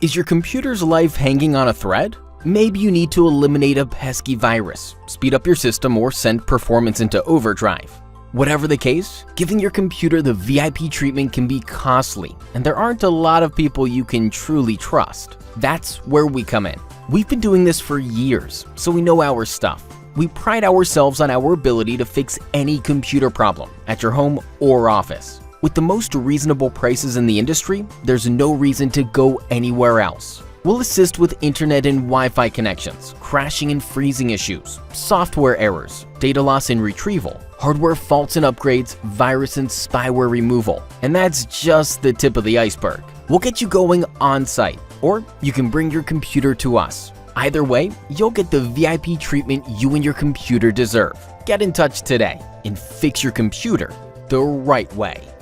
Is your computer's life hanging on a thread? Maybe you need to eliminate a pesky virus, speed up your system, or send performance into overdrive. Whatever the case, giving your computer the VIP treatment can be costly, and there aren't a lot of people you can truly trust. That's where we come in. We've been doing this for years, so we know our stuff. We pride ourselves on our ability to fix any computer problem at your home or office. With the most reasonable prices in the industry, there's no reason to go anywhere else. We'll assist with internet and Wi-Fi connections, crashing and freezing issues, software errors, data loss and retrieval, hardware faults and upgrades, virus and spyware removal. And that's just the tip of the iceberg. We'll get you going on site, or you can bring your computer to us. Either way, you'll get the VIP treatment you and your computer deserve. Get in touch today and fix your computer the right way.